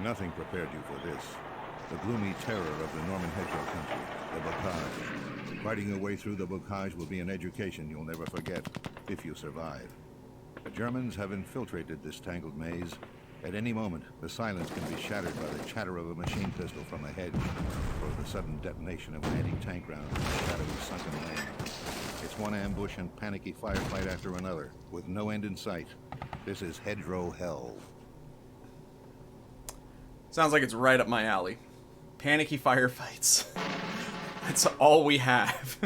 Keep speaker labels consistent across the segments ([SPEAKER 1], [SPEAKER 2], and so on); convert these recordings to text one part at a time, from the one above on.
[SPEAKER 1] Nothing prepared you for this. The gloomy terror of the Norman hedgerow country, the bocage. Fighting your way through the bocage will be an education you'll never forget, if you survive. The Germans have infiltrated this tangled maze. At any moment, the silence can be shattered by the chatter of a machine pistol from a hedge, or the sudden detonation of an anti-tank round in the shadowy sunken lane. It's one ambush and panicky firefight after another, with no end in sight. This is hedgerow hell.
[SPEAKER 2] Sounds like it's right up my alley. Panicky firefights. That's all we have.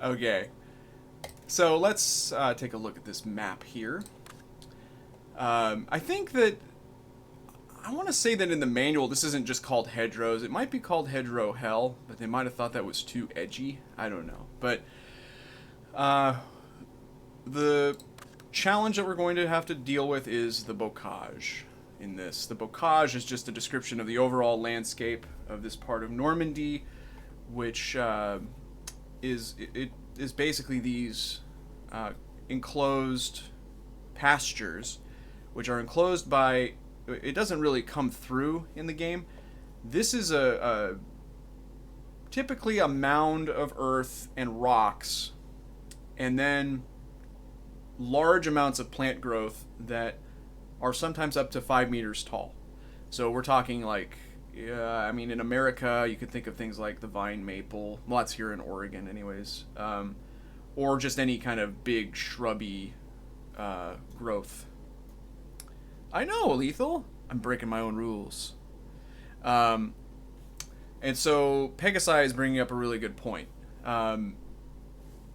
[SPEAKER 2] Okay. So let's take a look at this map here. I think that... I want to say that in the manual, this isn't just called Hedgerows. It might be called Hedgerow Hell, but they might have thought that was too edgy. I don't know. But the challenge that we're going to have to deal with is the bocage in this. The bocage is just a description of the overall landscape of this part of Normandy, which is basically these enclosed pastures, which are enclosed by... It doesn't really come through in the game. This is typically a mound of earth and rocks, and then large amounts of plant growth that are sometimes up to 5 meters tall. So we're talking like, I mean, in America, you could think of things like the vine maple. Well, that's here in Oregon anyways. Or just any kind of big shrubby growth. I know, Lethal. I'm breaking my own rules. And so Pegasi is bringing up a really good point.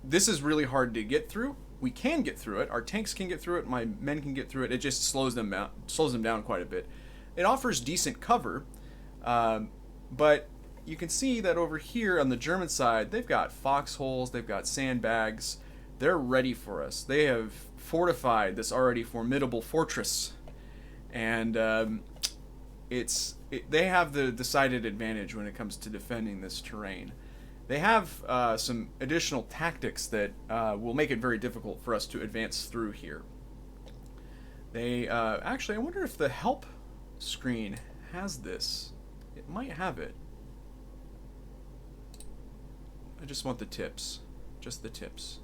[SPEAKER 2] This is really hard to get through. We can get through it. Our tanks can get through it. My men can get through it. It just slows them down quite a bit. It offers decent cover, but you can see that over here on the German side, they've got foxholes, they've got sandbags. They're ready for us. They have fortified this already formidable fortress, and they have the decided advantage when it comes to defending this terrain. They have some additional tactics that will make it very difficult for us to advance through here. They actually, I wonder if the help screen has this. It might have it. I just want the tips. Just the tips.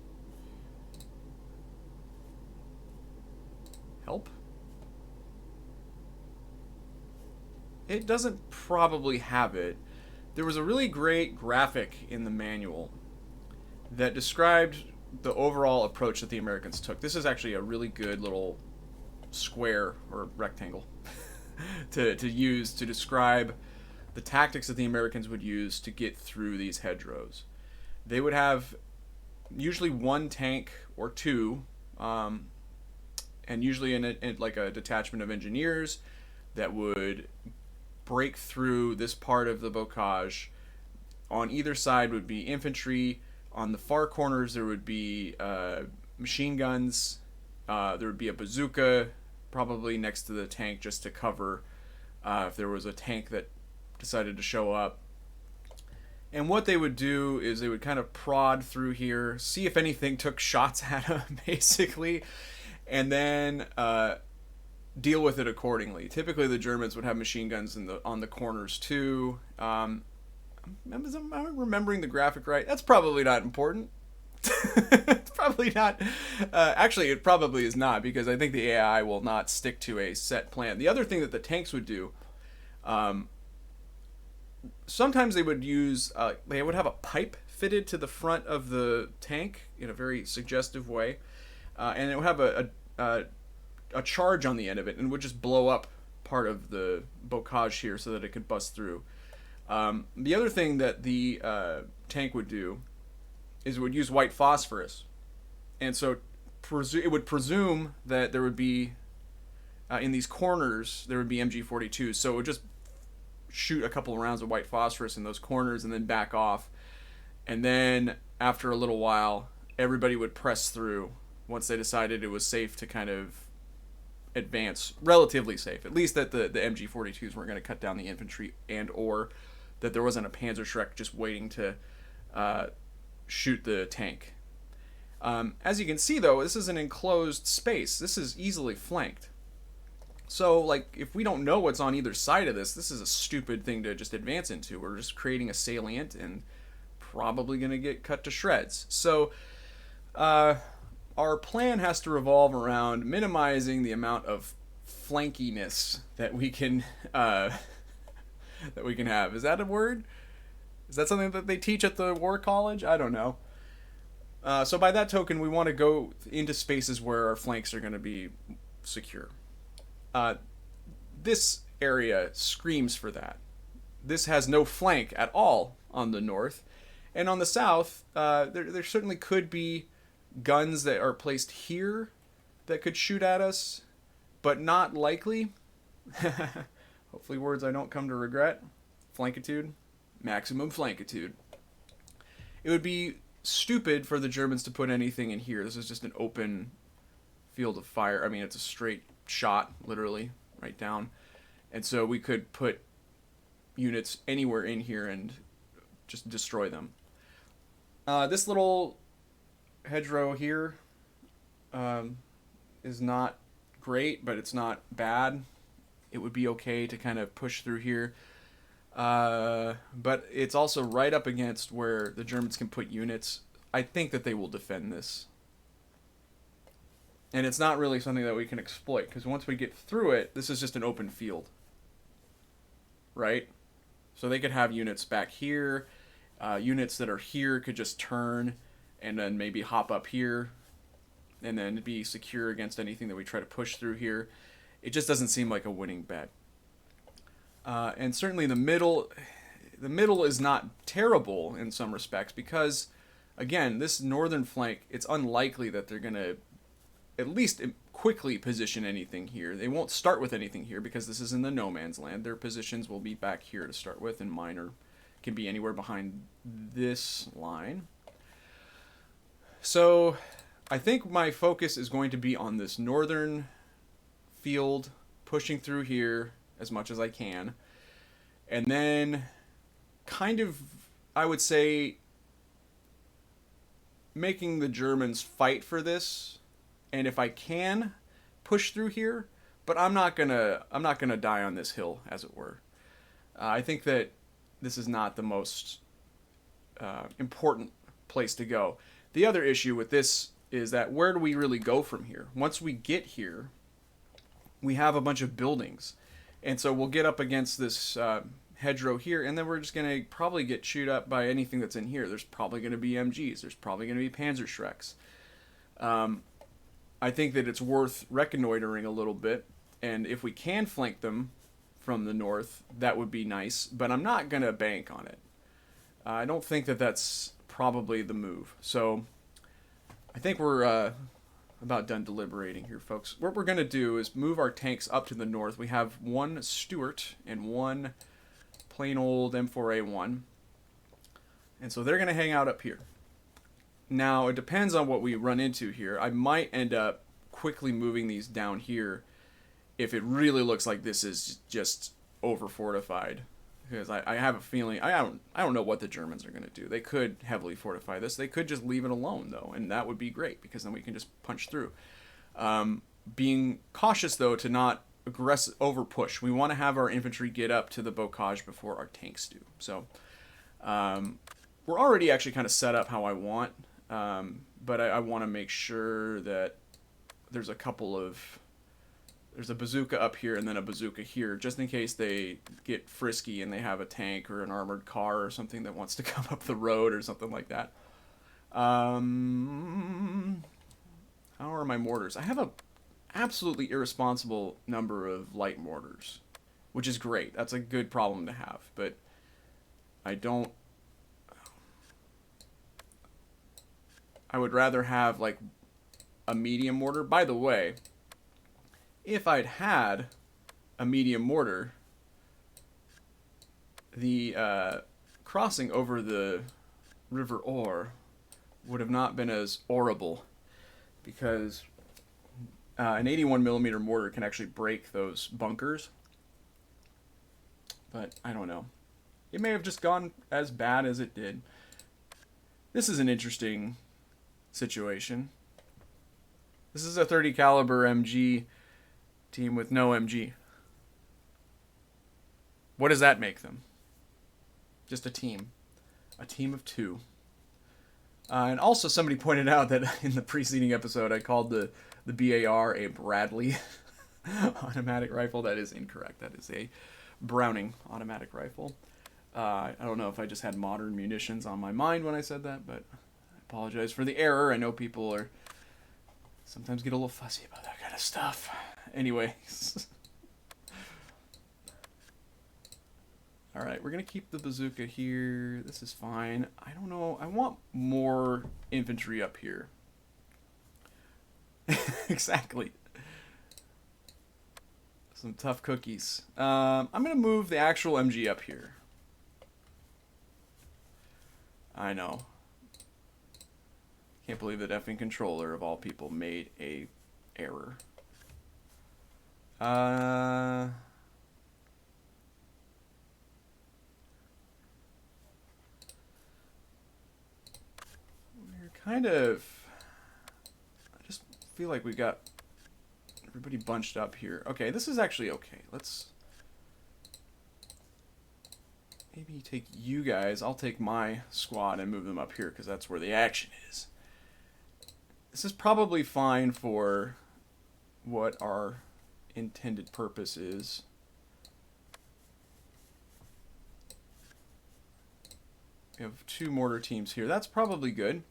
[SPEAKER 2] Help? It doesn't probably have it. There was a really great graphic in the manual that described the overall approach that the Americans took. This is actually a really good little square or rectangle to use to describe the tactics that the Americans would use to get through these hedgerows. They would have usually one tank or two, and usually in like a detachment of engineers that would break through this part of the bocage. On either side would be infantry. On the far corners there would be machine guns. There would be a bazooka probably next to the tank just to cover if there was a tank that decided to show up. And what they would do is they would kind of prod through here, see if anything took shots at them, basically, and then deal with it accordingly. Typically, the Germans would have machine guns on the corners too. Am I remembering the graphic right? That's probably not important. It's probably not. Actually, it probably is not, because I think the AI will not stick to a set plan. The other thing that the tanks would do, sometimes they would use, they would have a pipe fitted to the front of the tank in a very suggestive way, and it would have a charge on the end of it, and would just blow up part of the bocage here so that it could bust through. The other thing that the tank would do is it would use white phosphorus, and so it would presume that there would be in these corners there would be MG42s, so it would just shoot a couple of rounds of white phosphorus in those corners and then back off, and then after a little while everybody would press through once they decided it was safe to kind of advance, relatively safe, at least that the MG42s weren't going to cut down the infantry, and or that there wasn't a Panzerschreck just waiting to shoot the tank. As you can see though, this is an enclosed space. This is easily flanked. So, like, if we don't know what's on either side of this is a stupid thing to just advance into. We're just creating a salient and probably going to get cut to shreds. So, our plan has to revolve around minimizing the amount of flankiness that we can have. Is that a word? Is that something that they teach at the War College? I don't know. So by that token, we want to go into spaces where our flanks are going to be secure. This area screams for that. This has no flank at all on the north. And on the south, there certainly could be guns that are placed here that could shoot at us, but not likely. Hopefully words I don't come to regret. Flankitude. Maximum flankitude. It would be stupid for the Germans to put anything in here. This is just an open field of fire. I mean, it's a straight shot, literally, right down. And so we could put units anywhere in here and just destroy them. This little hedgerow here is not great, but it's not bad. It would be okay to kind of push through here. But it's also right up against where the Germans can put units. I think that they will defend this. And it's not really something that we can exploit, because once we get through it, this is just an open field. Right? So they could have units back here. Units that are here could just turn and then maybe hop up here and then be secure against anything that we try to push through here. It just doesn't seem like a winning bet. And certainly the middle is not terrible in some respects because, again, this northern flank, it's unlikely that they're going to at least quickly position anything here. They won't start with anything here because this is in the no man's land. Their positions will be back here to start with, and mine can be anywhere behind this line. So I think my focus is going to be on this northern field, pushing through here as much as I can, and then kind of, I would say, making the Germans fight for this, and if I can, push through here, but I'm not gonna die on this hill, as it were. I think that this is not the most important place to go. The other issue with this is that where do we really go from here? Once we get here, we have a bunch of buildings. And so we'll get up against this hedgerow here, and then we're just going to probably get chewed up by anything that's in here. There's probably going to be MGs. There's probably going to be Panzerschrecks. I think that it's worth reconnoitering a little bit, and if we can flank them from the north, that would be nice, but I'm not going to bank on it. I don't think that that's probably the move. So I think we're about done deliberating here, folks. What we're going to do is move our tanks up to the north. We have one Stuart and one plain old M4A1. And so they're going to hang out up here. Now, it depends on what we run into here. I might end up quickly moving these down here if it really looks like this is just over fortified. Because I have a feeling, I don't know what the Germans are going to do. They could heavily fortify this. They could just leave it alone, though, and that would be great, because then we can just punch through. Being cautious, though, to not over push. We want to have our infantry get up to the bocage before our tanks do. So we're already actually kind of set up how I want, but I want to make sure that there's a bazooka up here and then a bazooka here, just in case they get frisky and they have a tank or an armored car or something that wants to come up the road or something like that. How are my mortars? I have a absolutely irresponsible number of light mortars, which is great. That's a good problem to have, but I would rather have like a medium mortar. By the way, if I'd had a medium mortar, the crossing over the River Ore would have not been as horrible, because an 81mm mortar can actually break those bunkers. But I don't know. It may have just gone as bad as it did. This is an interesting situation. This is a 30 caliber MG Team with no MG. What does that make them? Just a team. A team of 2. And also somebody pointed out that in the preceding episode I called the BAR a Bradley automatic rifle. That is incorrect. That is a Browning automatic rifle. I don't know if I just had modern munitions on my mind when I said that, but I apologize for the error. I know people are sometimes get a little fussy about that kind of stuff. Anyways. Alright, we're going to keep the bazooka here. This is fine. I don't know. I want more infantry up here. Exactly. Some tough cookies. I'm going to move the actual MG up here. I know. Can't believe that effing controller of all people made a error. We're kind of... I just feel like we got everybody bunched up here. Okay, this is actually okay. Let's... maybe take you guys. I'll take my squad and move them up here because that's where the action is. This is probably fine for what our intended purpose is. We have 2 mortar teams here. That's probably good.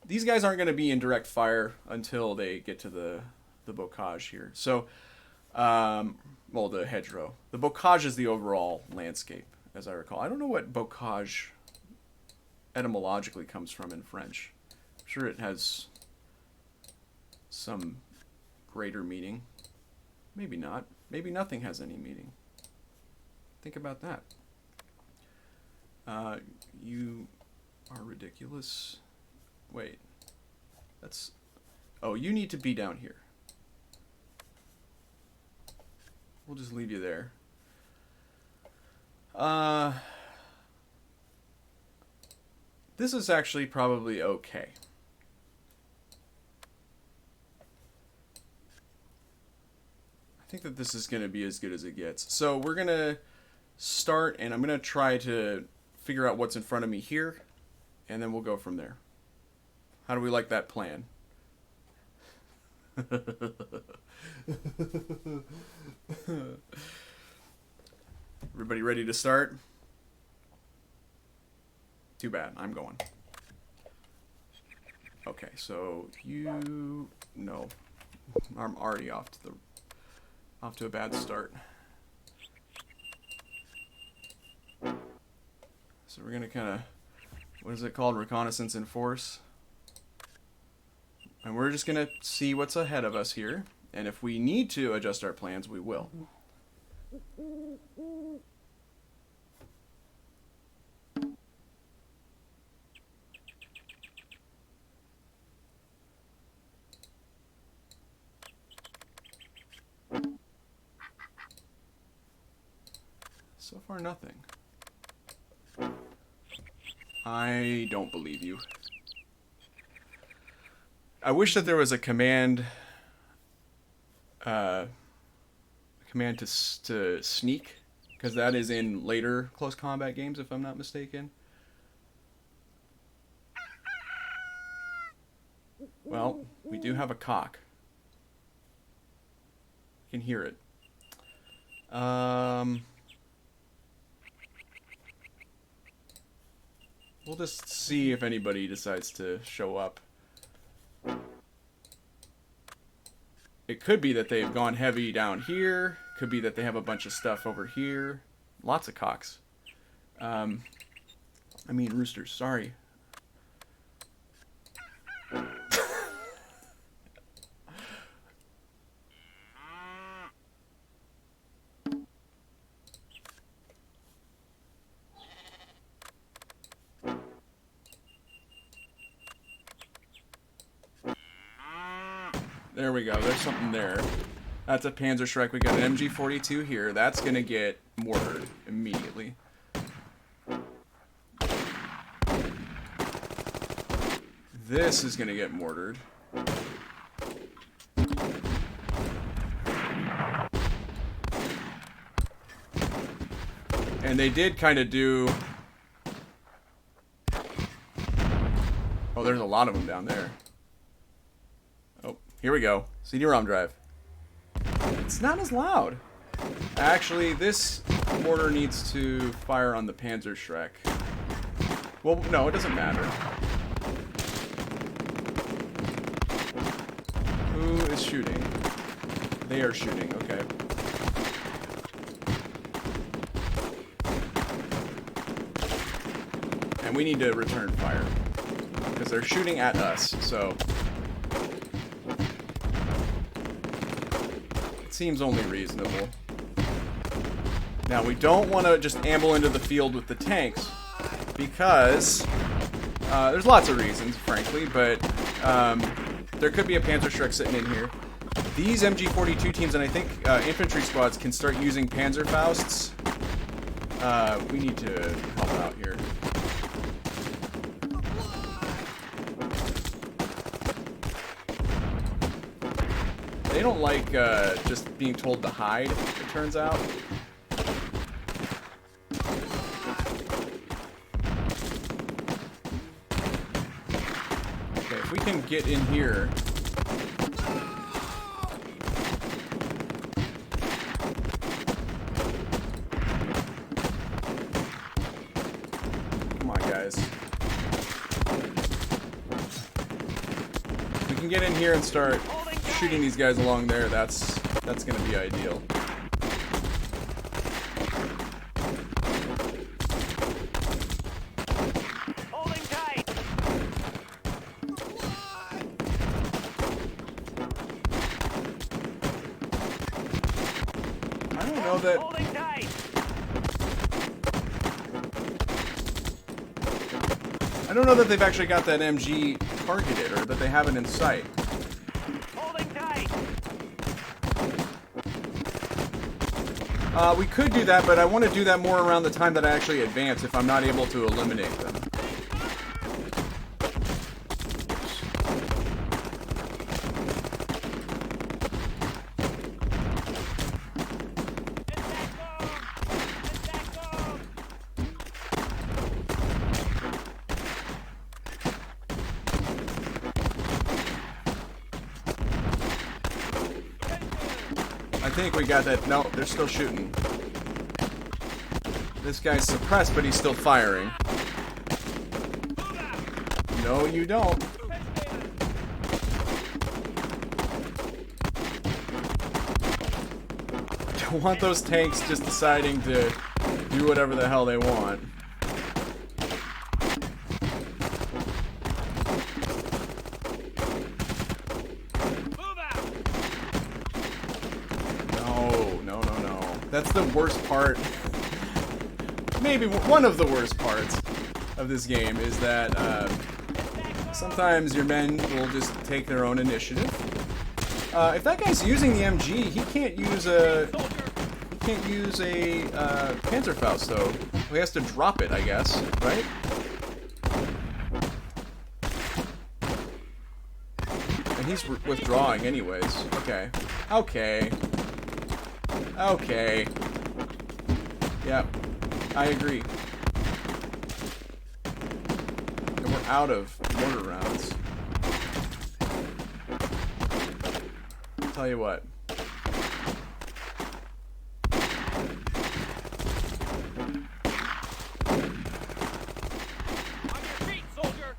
[SPEAKER 2] These guys aren't going to be in direct fire until they get to the bocage here. So, well, the hedgerow. The bocage is the overall landscape, as I recall. I don't know what bocage etymologically comes from in French. I'm sure it has some greater meaning. Maybe not. Maybe nothing has any meaning. Think about that. You are ridiculous. Wait. That's... oh, you need to be down here. We'll just leave you there. This is actually probably okay. I think that this is going to be as good as it gets. So we're going to start, and I'm going to try to figure out what's in front of me here, and then we'll go from there. How do we like that plan? Everybody ready to start? Too bad, I'm going. Okay, so you... no. I'm already off to a bad start. So we're gonna kind of... what is it called? Reconnaissance in force. And we're just gonna see what's ahead of us here. And if we need to adjust our plans, we will. So far, nothing. I don't believe you. I wish that there was a command to sneak, because that is in later close combat games, if I'm not mistaken. Well, we do have a cock. You can hear it. We'll just see if anybody decides to show up. It could be that they've gone heavy down here. Could be that they have a bunch of stuff over here. Lots of cocks. I mean roosters, sorry. There we go. There's something there. That's a Panzerschreck. We got an MG42 here. That's going to get mortared immediately. This is going to get mortared. And they did kind of do... Oh, there's a lot of them down there. Oh, here we go. CD-ROM drive. It's not as loud. Actually, this mortar needs to fire on the Panzerschreck. Well, no, it doesn't matter. Who is shooting? They are shooting, okay. And we need to return fire. Because they're shooting at us, so... It seems only reasonable. Now, we don't want to just amble into the field with the tanks, because... there's lots of reasons, frankly, but... there could be a Panzerschreck sitting in here. These MG42 teams, and I think infantry squads, can start using Panzerfausts. We need to help out here. They don't like just being told to hide, it turns out. Okay, if we can get in here... Come on, guys. We can get in here and start shooting these guys along there. That's gonna be ideal.
[SPEAKER 3] Holding tight.
[SPEAKER 2] I don't know that...
[SPEAKER 3] Holding tight.
[SPEAKER 2] I don't know that they've actually got that MG targeted, or that they have it in sight.
[SPEAKER 3] Holding tight.
[SPEAKER 2] We could do that, but I want to do that more around the time that I actually advance if I'm not able to eliminate them. I think we got that. No, they're still shooting. This guy's suppressed, but he's still firing. No, you don't. Don't want those tanks just deciding to do whatever the hell they want. That's the worst part. Maybe one of the worst parts of this game is that sometimes your men will just take their own initiative. If that guy's using the MG, he can't use a Panzerfaust though. He has to drop it, I guess, right? And he's withdrawing anyways. Okay. Okay. Okay. Yep. I agree. And we're out of mortar rounds. I'll tell you what.
[SPEAKER 3] On your feet, soldier.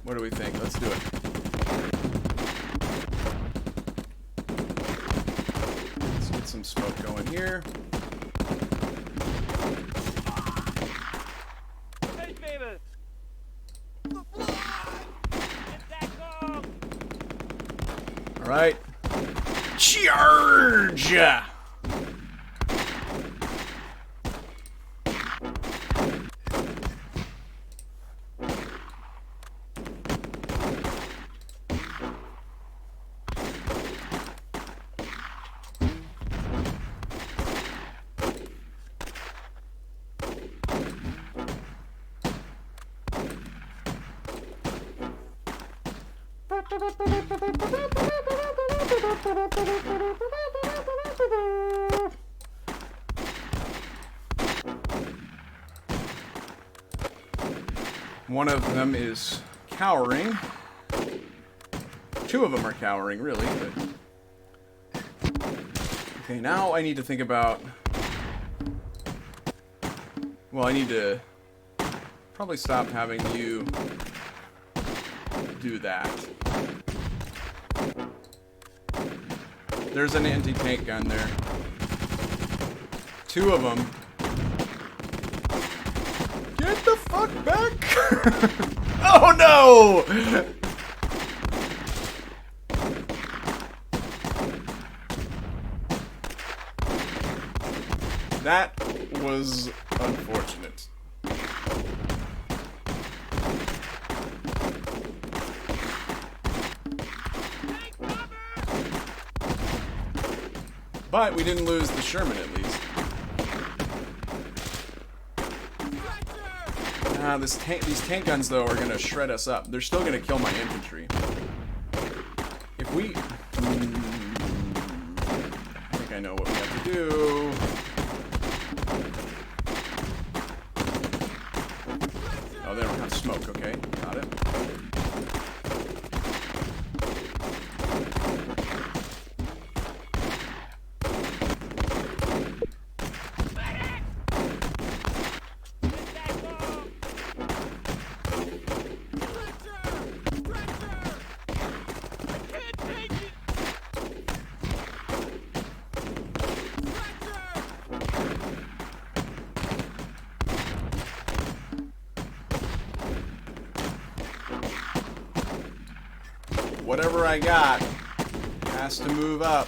[SPEAKER 2] What do we think? Let's do it. Let's get some smoke going here. All right. Charge! One of them is cowering. Two of them are cowering, really. But... Okay, now I need to think about... Well, I need to probably stop having you do that. There's an anti-tank gun there. Two of them. Get the fuck back! Oh no! That was unfortunate. But we didn't lose the Sherman at least. These tank guns though are gonna shred us up. They're still gonna kill my infantry. If we... I think I know what we have to do. Oh, they don't have smoke. Okay, got it. Whatever I got has to move up.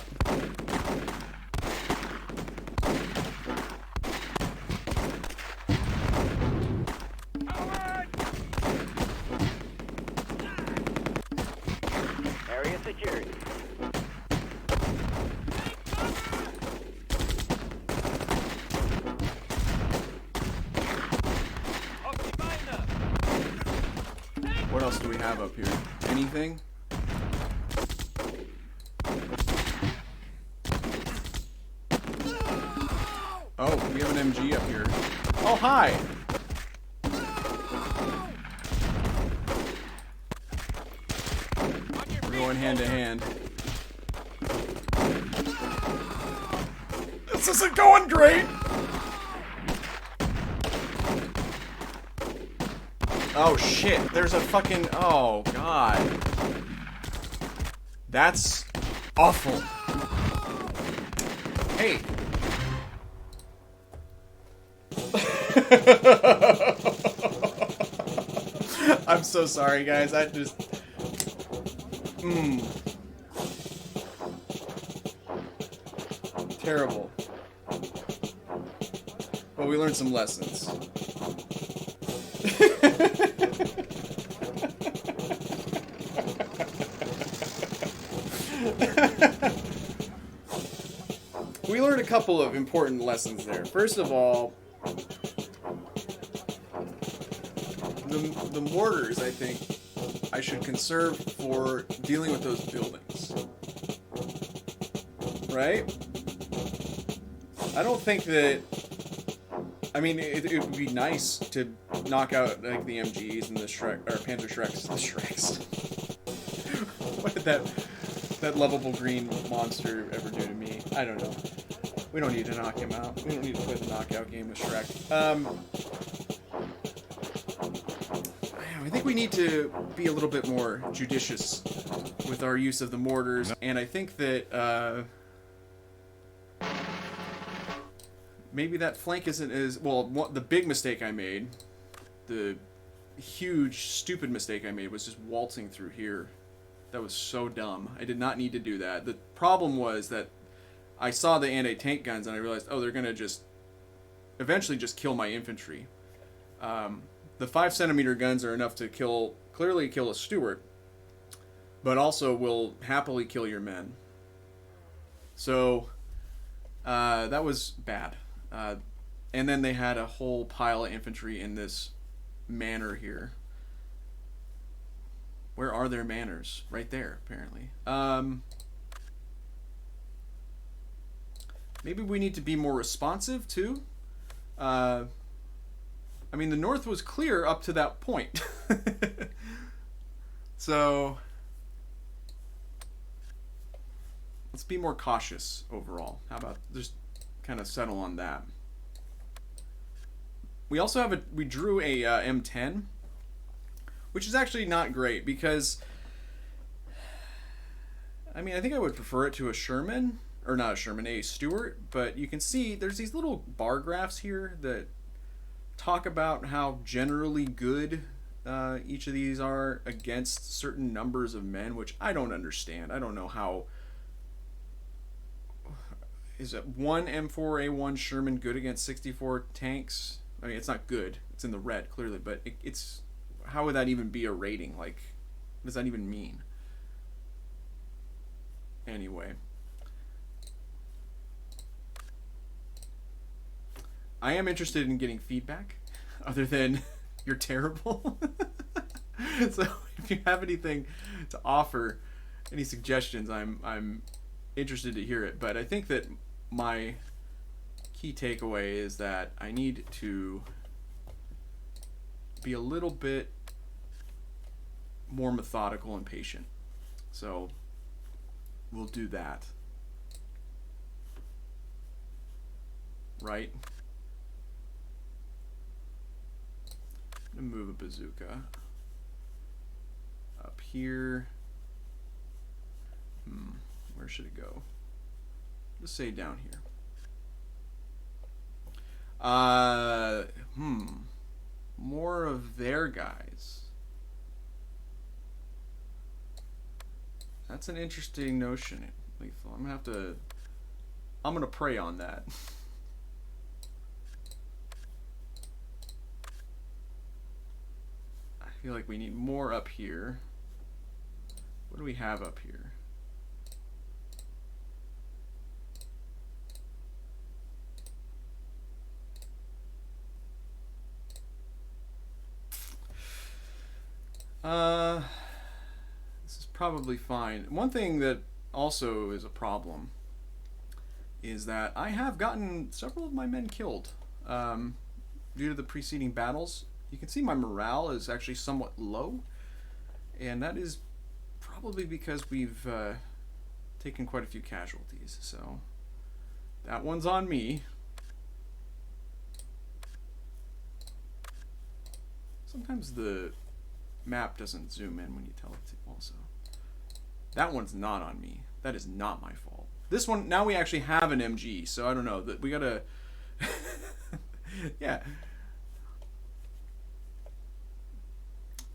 [SPEAKER 3] Area secured.
[SPEAKER 2] What else do we have up here? Anything? Oh, we have an MG up here. Oh, hi! We're going hand to hand. This isn't going great! Oh shit, there's a fucking... Oh god. That's awful. Hey. I'm so sorry, guys. I just... Terrible. But we learned some lessons. We learned a couple of important lessons there. First of all, the mortars, I think, I should conserve for dealing with those buildings. Right? I don't think that... I mean, it would be nice to knock out, like, the MGs and the Shrek... Or Panther Shreks. The Shreks. What did that lovable green monster ever do to me? I don't know. We don't need to knock him out. We don't need to play the knockout game with Shrek. I think we need to be a little bit more judicious with our use of the mortars, and I think that maybe that flank isn't as well. The big mistake I made, the huge stupid mistake I made, was just waltzing through here. That was so dumb. I did not need to do that. The problem was that I saw the anti-tank guns and I realized, oh, they're gonna just eventually just kill my infantry. The 5cm guns are enough to clearly kill a Stuart, but also will happily kill your men. So that was bad. And then they had a whole pile of infantry in this manor here. Where are their manners? Right there, apparently. Maybe we need to be more responsive, too. I mean, the north was clear up to that point. So, let's be more cautious overall. How about just kind of settle on that? We also have we drew a M10, which is actually not great because, I mean, I think I would prefer it to a Sherman, or not a Sherman, a Stuart, but you can see there's these little bar graphs here that talk about how generally good each of these are against certain numbers of men, which I don't understand. I don't know how. Is it one M4A1 Sherman good against 64 tanks? I mean, it's not good. It's in the red, clearly, but it's... How would that even be a rating? Like, what does that even mean? Anyway. I am interested in getting feedback, other than, you're terrible. So, if you have anything to offer, any suggestions, I'm interested to hear it. But I think that my key takeaway is that I need to be a little bit more methodical and patient. So we'll do that. Right? I'm gonna move a bazooka up here. Where should it go? Let's say down here. More of their guys. That's an interesting notion, Lethal. I'm gonna pray on that. I feel like we need more up here. What do we have up here? This is probably fine. One thing that also is a problem is that I have gotten several of my men killed due to the preceding battles. You can see my morale is actually somewhat low, and that is probably because we've taken quite a few casualties. So that one's on me. Sometimes the map doesn't zoom in when you tell it to also. That one's not on me. That is not my fault. This one, now we actually have an MG, so I don't know. That we gotta... yeah.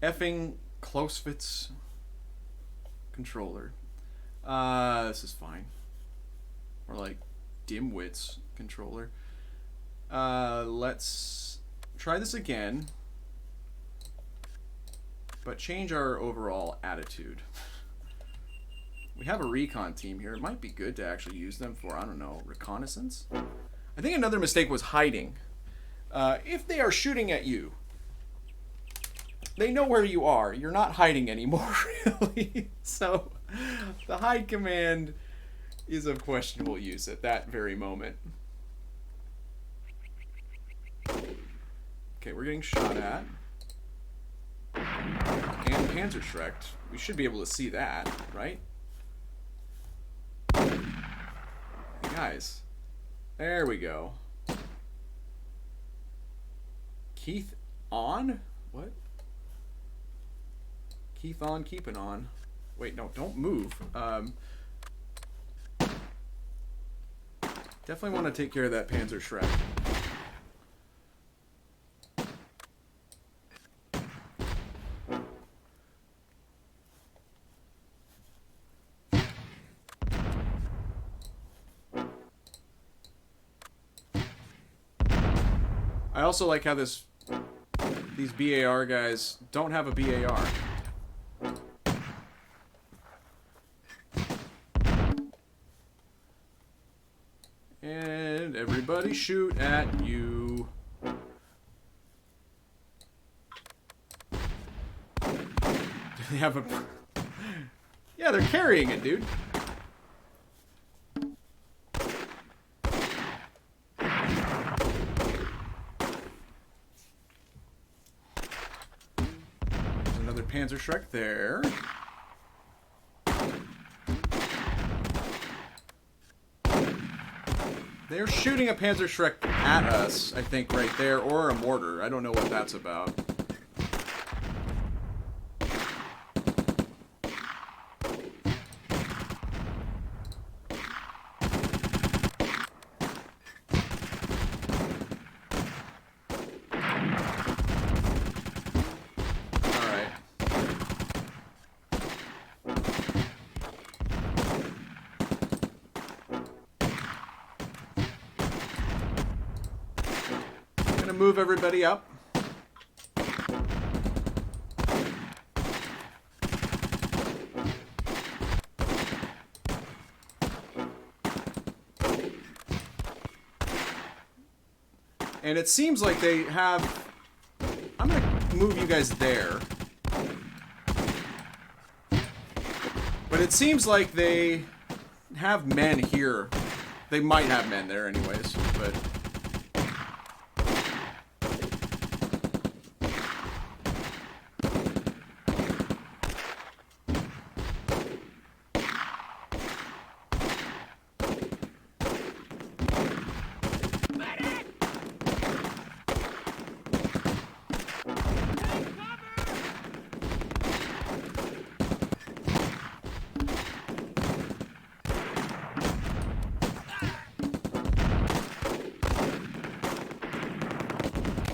[SPEAKER 2] Effing close fits controller. This is fine. Or like dimwits controller. Let's try this again. But change our overall attitude. We have a recon team here. It might be good to actually use them for, I don't know, reconnaissance. I think another mistake was hiding. If they are shooting at you, they know where you are. You're not hiding anymore, really. So, the hide command is of questionable use at that very moment. Okay, we're getting shot at. And Panzerschrecked. We should be able to see that, right? Guys. There we go. Keith on? What? Keith on, keeping on. Wait, no, don't move. Definitely want to take care of that Panzerschreck. I also like how these BAR guys don't have a BAR. And everybody shoot at you. Do they have a... Yeah, they're carrying it, dude. There's another Panzerschreck there. They're shooting a Panzerschreck at us, I think, right there, or a mortar. I don't know what that's about. Move everybody up. And it seems like they have... I'm going to move you guys there. But it seems like they have men here. They might have men there anyways, but...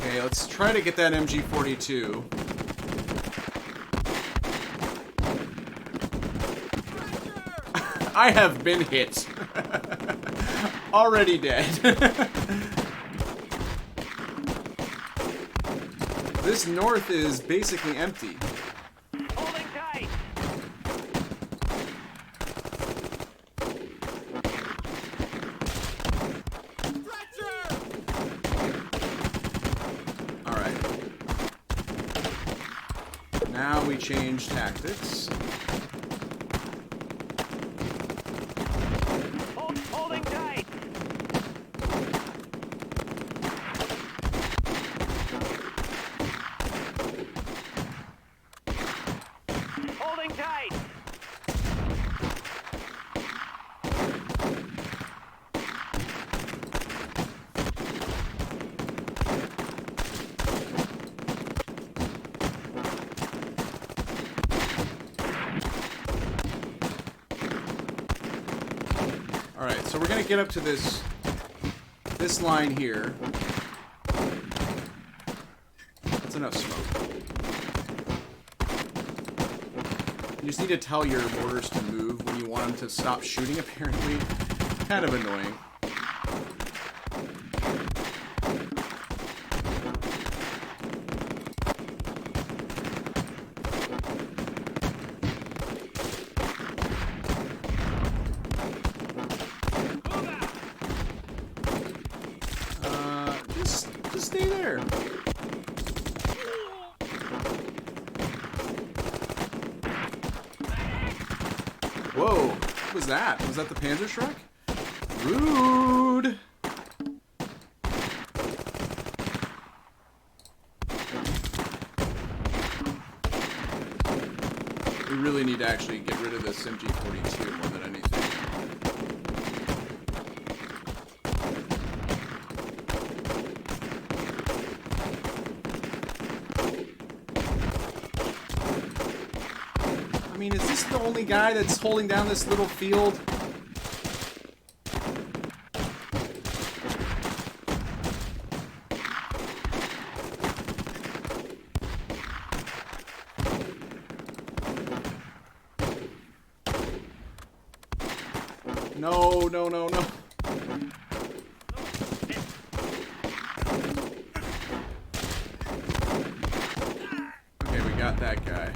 [SPEAKER 2] Okay, let's try to get that MG42. I have been hit. Already dead. This north is basically empty.
[SPEAKER 3] Holding tight.
[SPEAKER 2] Now we change tactics.
[SPEAKER 3] Holding tight. Holding tight.
[SPEAKER 2] Alright, so we're gonna get up to this line here. That's enough smoke. You just need to tell your mortars to move when you want them to stop shooting, apparently. Kind of annoying. Just stay there. Whoa, what was that? Was that the Panzerschreck? Rude! We really need to actually get rid of this MG42 more than anything. I mean, is this the only guy that's holding down this little field? No, no, no, no. Okay, we got that guy.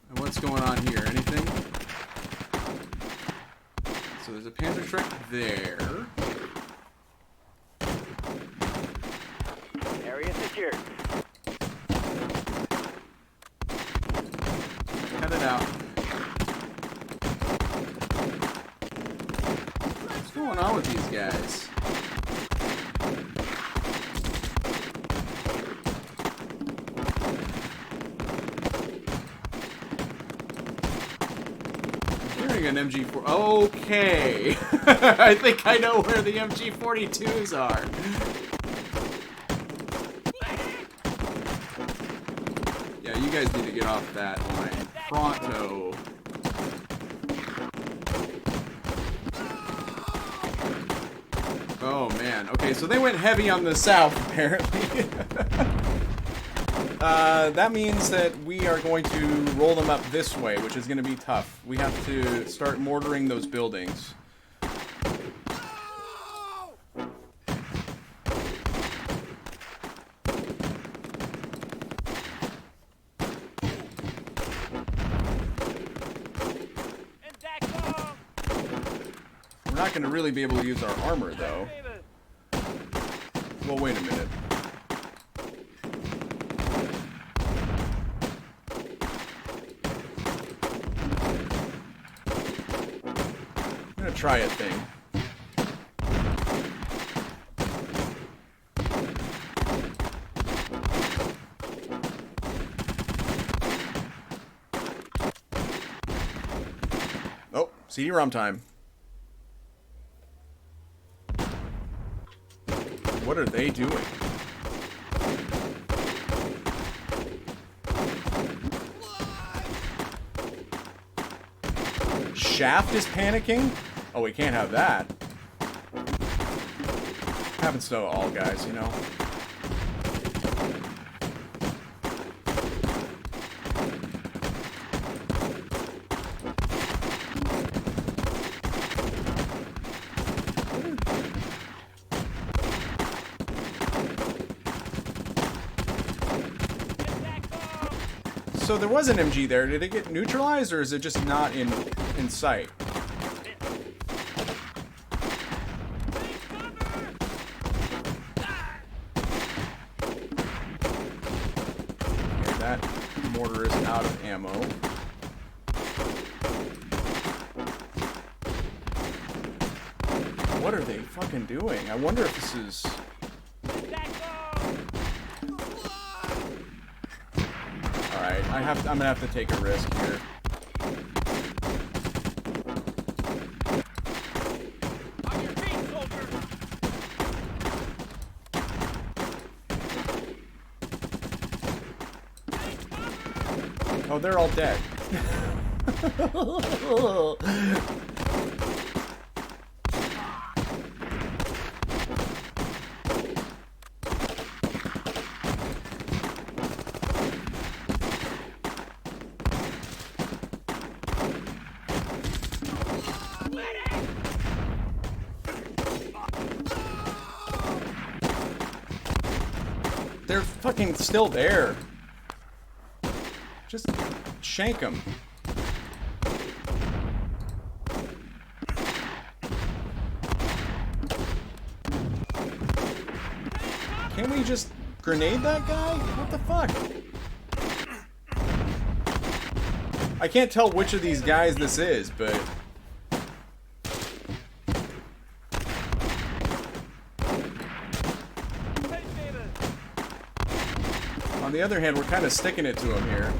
[SPEAKER 2] And what's going on here? Anything? So there's a Panzerschreck there.
[SPEAKER 3] Area secure. secured.
[SPEAKER 2] Cut it out. What's going on with these guys? I'm hearing an MG4. Okay. I think I know where the MG42s are. Yeah, you guys need to get off that line. Pronto. Oh man. Okay, so they went heavy on the south, apparently. That means that we are going to roll them up this way, which is going to be tough. We have to start mortaring those buildings. We're not going to really be able to use our armor, though. Well, wait a minute. I'm going to try a thing. Oh, CD-ROM time. What are they doing? Shaft is panicking? Oh, we can't have that. Happens to all guys, you know. So there was an MG there. Did it get neutralized, or is it just not in sight? Okay, that mortar is out of ammo. What are they fucking doing? I wonder if this is... Alright, I'm gonna have to take a risk here.
[SPEAKER 3] On your feet, soldier.
[SPEAKER 2] Oh, they're all dead. They're fucking still there. Just shank them. Can't we just grenade that guy? What the fuck? I can't tell which of these guys this is, but... On the other hand, we're kind of sticking it to him here.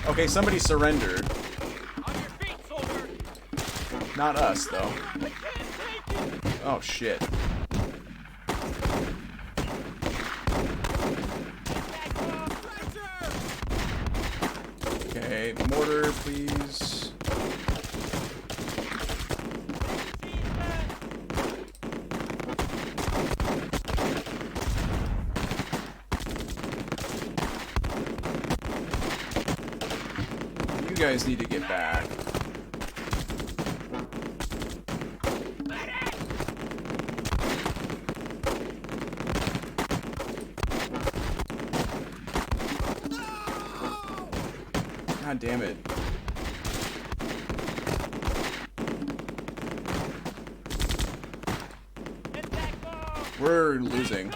[SPEAKER 2] Okay, somebody surrendered.
[SPEAKER 3] On your feet, soldier.
[SPEAKER 2] Not us, though.
[SPEAKER 3] I can't take it.
[SPEAKER 2] Oh, shit. Okay, mortar, please. You guys need to get back. God damn it.
[SPEAKER 3] Attack mode.
[SPEAKER 2] We're losing.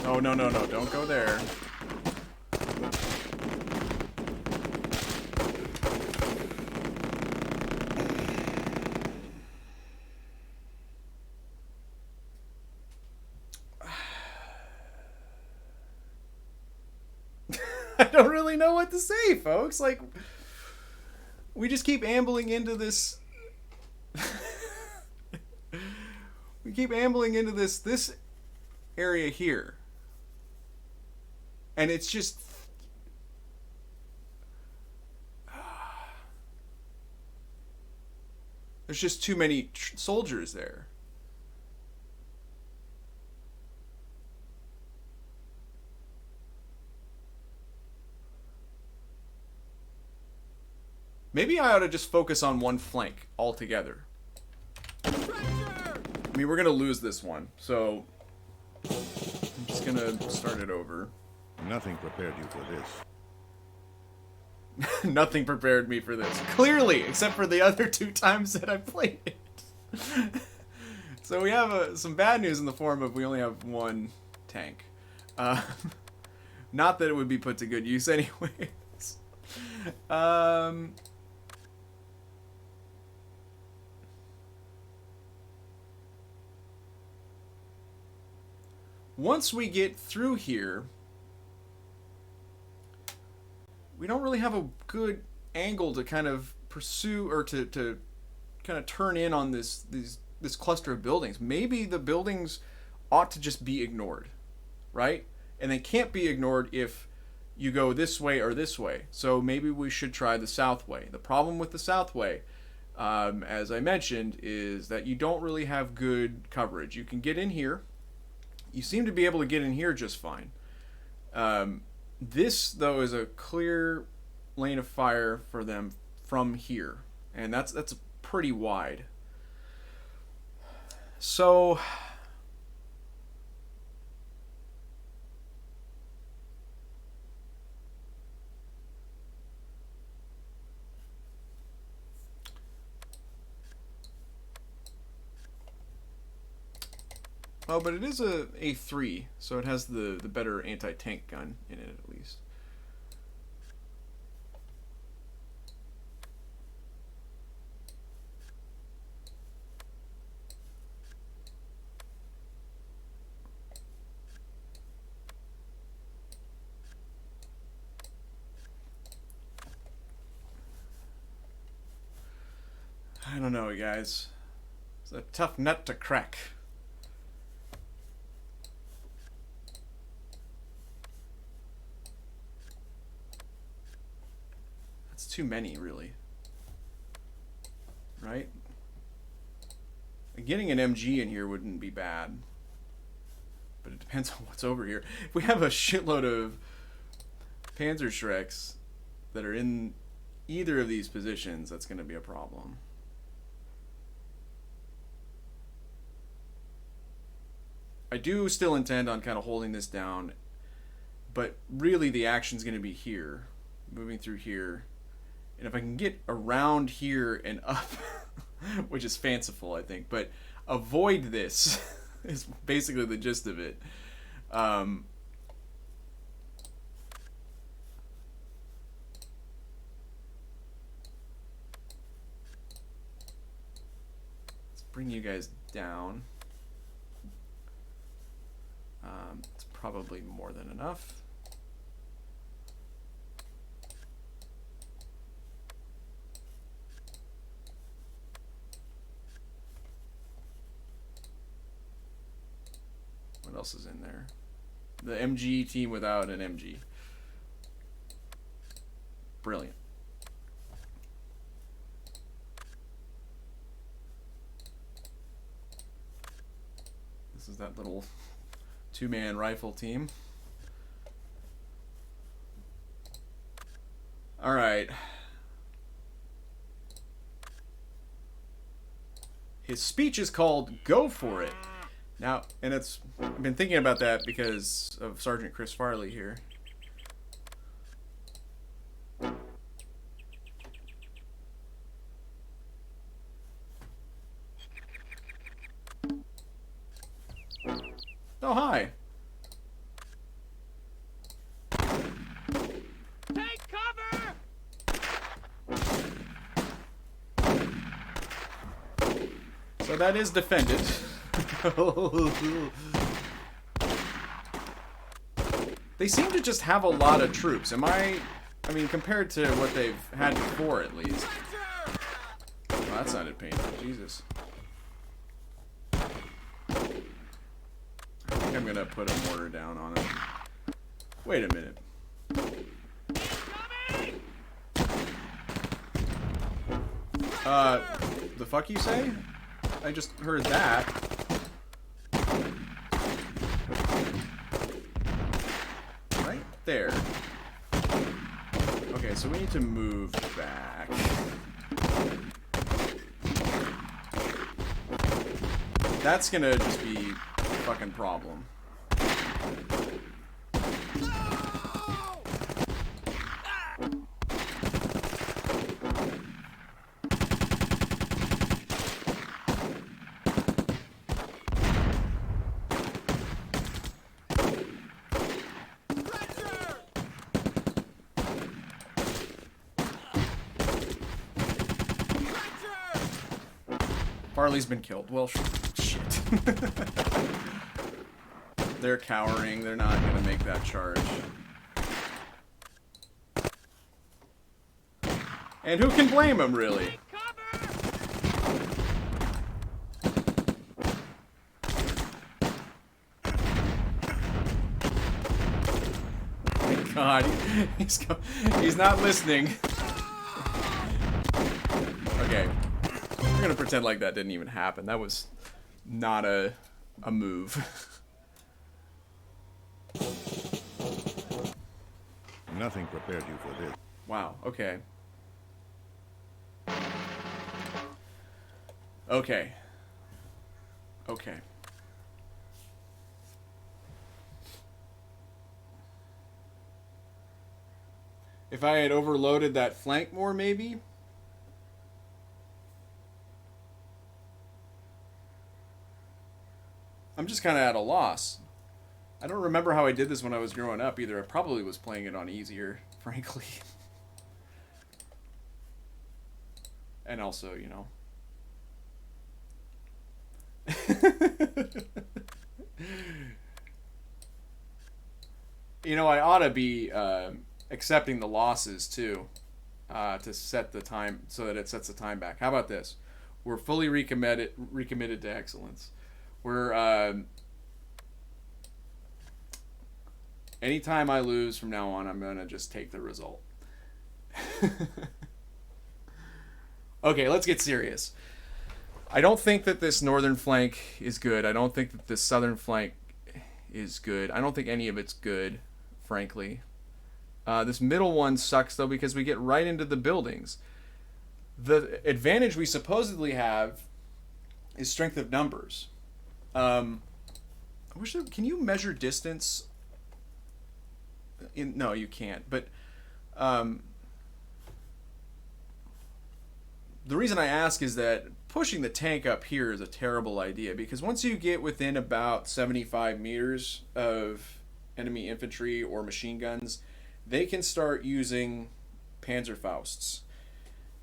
[SPEAKER 2] Oh, no, no, no. Don't go there. I don't really know what to say, folks. Like, we just keep ambling into this. We keep ambling into this area here. And it's just. There's just too many soldiers there. Maybe I ought to just focus on one flank altogether. I mean, we're going to lose this one, so I'm just going to start it over.
[SPEAKER 1] Nothing prepared you for this.
[SPEAKER 2] Nothing prepared me for this. Clearly, except for the other 2 times that I played it. So we have some bad news in the form of we only have 1 tank. Not that it would be put to good use anyways. Once we get through here, we don't really have a good angle to kind of pursue or to kind of turn in on this cluster of buildings. Maybe the buildings ought to just be ignored, right? And they can't be ignored if you go this way or this way. So maybe we should try the south way. The problem with the south way, as I mentioned, is that you don't really have good coverage. You can get in here. You seem to be able to get in here just fine. This, though, is a clear lane of fire for them from here. And that's pretty wide. So oh, but it is a A3, so it has the better anti-tank gun in it at least. I don't know, guys. It's a tough nut to crack. That's too many, really. Right? Getting an MG in here wouldn't be bad. But it depends on what's over here. If we have a shitload of Panzerschrecks that are in either of these positions, that's going to be a problem. I do still intend on kind of holding this down, but really the action's going to be here, moving through here. And if I can get around here and up, which is fanciful, I think, but avoid this is basically the gist of it. Let's bring you guys down. It's probably more than enough. What else is in there? The MG team without an MG. Brilliant. This is that little 2-man rifle team. All right. His speech is called "Go for it." Now, and I've been thinking about that because of Sergeant Chris Farley here. Oh, hi.
[SPEAKER 3] Take cover!
[SPEAKER 2] So that is defended. They seem to just have a lot of troops. I mean, compared to what they've had before, at least. Oh, that sounded painful. Jesus. I think I'm gonna put a mortar down on it. Wait a minute. The fuck you say? I just heard that. Right there. Okay, so we need to move back. That's gonna just be a fucking problem. Farley's been killed. Well, shit. They're cowering. They're not going to make that charge. And who can blame them, really? God, he's not listening. Okay. We're gonna pretend like that didn't even happen. That was not a move.
[SPEAKER 1] Nothing prepared you for this.
[SPEAKER 2] Wow, okay. Okay. Okay. If I had overloaded that flank more, maybe? I'm just kind of at a loss. I don't remember how I did this when I was growing up either. I probably was playing it on easier, frankly. And also, you know. You know, I ought to be accepting the losses too, to set the time so that it sets the time back. How about this? We're fully recommitted to excellence. We're anytime I lose from now on, I'm gonna just take the result. Okay, let's get serious. I don't think that this northern flank is good. I don't think that this southern flank is good. I don't think any of it's good, frankly. This middle one sucks, though, because we get right into the buildings. The advantage we supposedly have is strength of numbers. I wish can you measure distance? No, you can't. But the reason I ask is that pushing the tank up here is a terrible idea, because once you get within about 75 meters of enemy infantry or machine guns, they can start using Panzerfausts.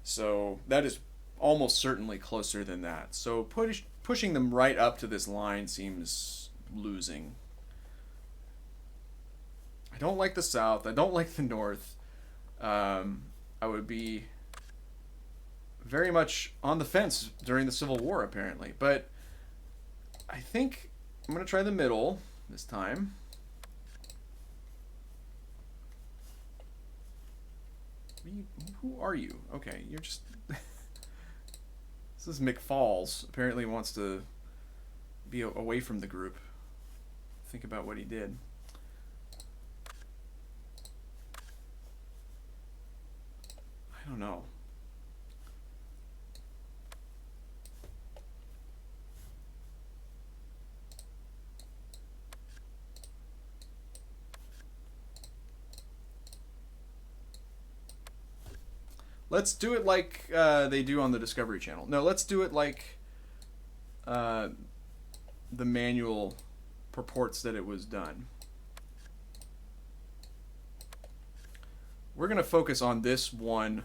[SPEAKER 2] So that is almost certainly closer than that. So pushing them right up to this line seems losing. I don't like the south. I don't like the north. I would be very much on the fence during the Civil War, apparently. But I think I'm going to try the middle this time. Who are you? Okay, you're just... This is McFalls. Apparently wants to be away from the group. Think about what he did. I don't know. Let's do it like they do on the Discovery Channel. No, let's do it like the manual purports that it was done. We're going to focus on this one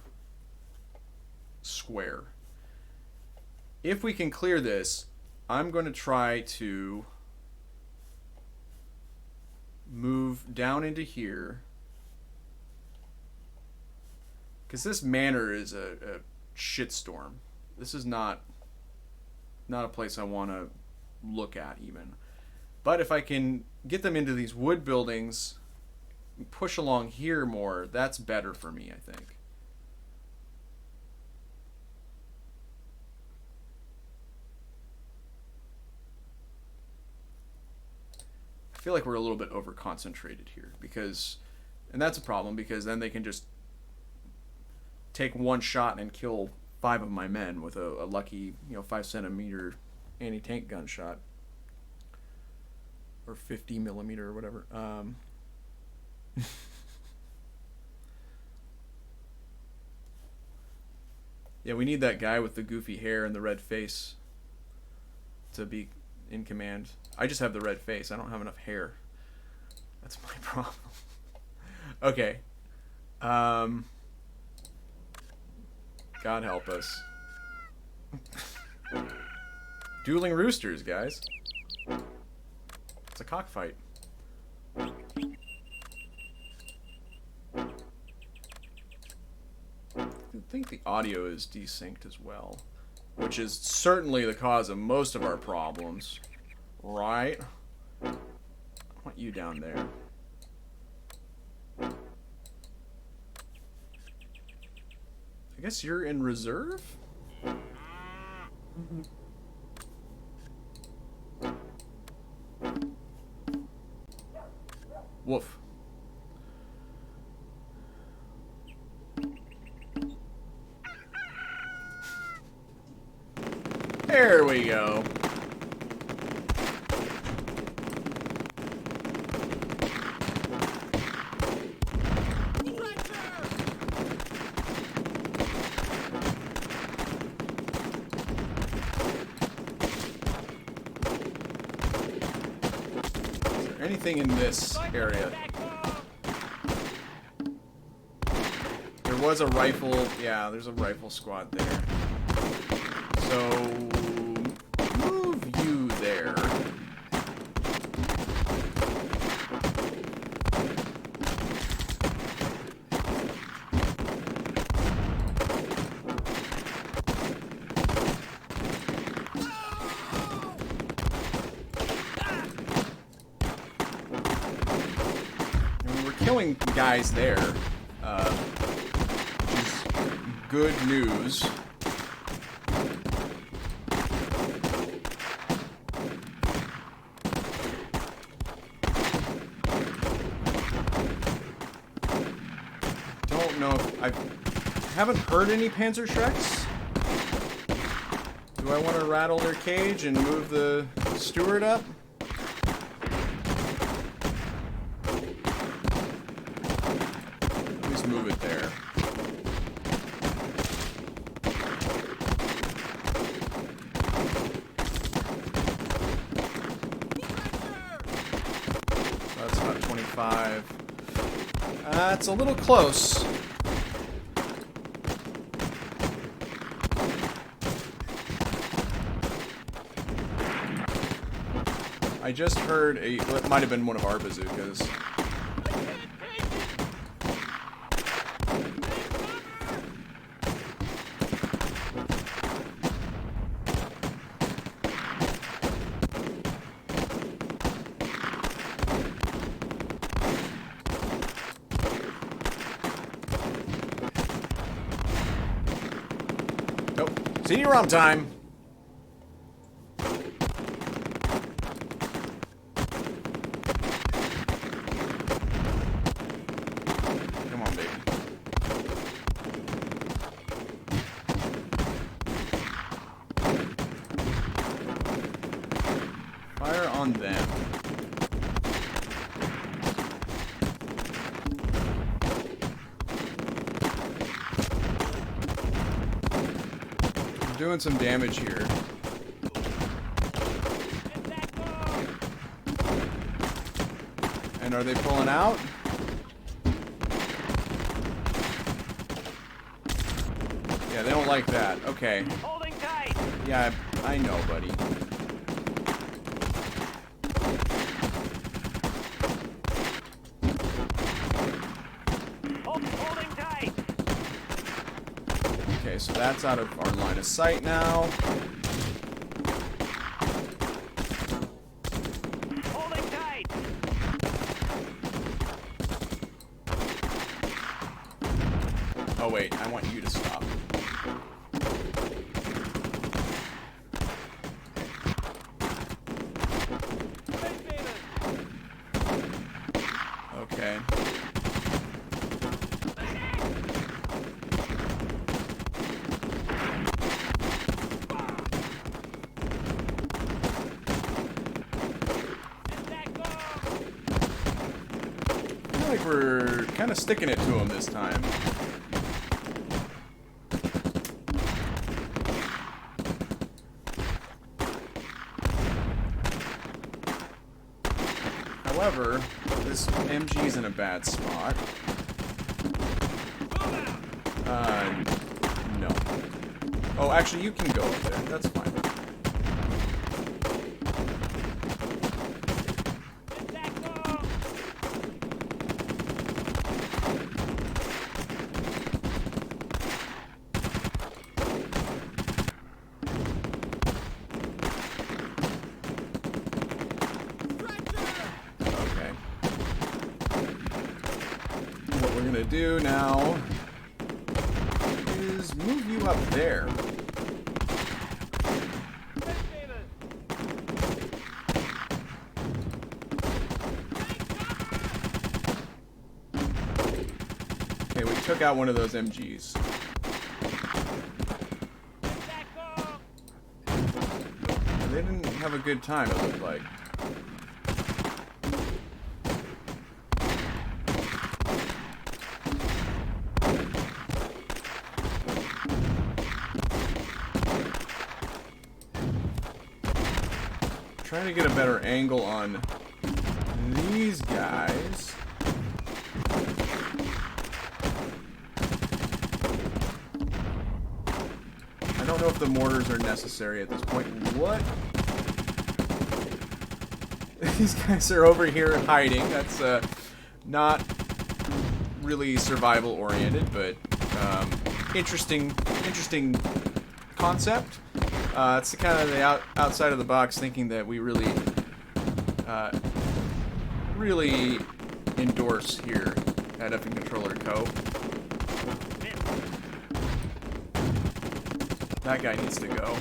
[SPEAKER 2] square. If we can clear this, I'm going to try to move down into here. Because this manor is a shitstorm. This is not a place I want to look at even. But if I can get them into these wood buildings, push along here more, that's better for me, I think. I feel like we're a little bit over concentrated here because, and that's a problem because then they can just take one shot and kill 5 of my men with a lucky, 5-centimeter anti-tank gunshot or 50 millimeter or whatever. Yeah, we need that guy with the goofy hair and the red face to be in command. I just have the red face. I don't have enough hair. That's my problem. Okay. God help us. Dueling roosters, guys. It's a cockfight. I think the audio is desynced as well, which is certainly the cause of most of our problems, right? I want you down there. I guess you're in reserve? Woof. There we go. Anything in this area? There was a rifle. Yeah, there's a rifle squad there. So move you there. Killing guys there, which is good news. Don't know if I haven't heard any Panzerschrecks. Do I want to rattle their cage and move the steward up? Move it there. So that's about 25. That's a little close. I just heard a, well, it might have been one of our bazookas. CD-ROM time. Come on, baby. Fire on them. Doing some damage here. And are they pulling out? Yeah, they don't like that. Okay.
[SPEAKER 3] Holding tight.
[SPEAKER 2] Yeah, I know, buddy.
[SPEAKER 3] Holding tight.
[SPEAKER 2] Okay, so that's out of our line of sight now.
[SPEAKER 3] Holding tight.
[SPEAKER 2] Oh wait, I want you to stop. Okay. I feel like we're kind of sticking it to him this time. However, this MG's in a bad spot. No. Oh, actually, you can go up there. That's fine. Okay. What we're gonna do now is move you up there. Okay, we took out one of those MGs. They didn't have a good time, it looked like. Trying to get a better angle on these guys. I don't know if the mortars are necessary at this point. What? These guys are over here hiding. That's not really survival oriented, but interesting concept. It's the kind of the outside of the box thinking that we really endorse here at F and Controller Co. That guy needs to go.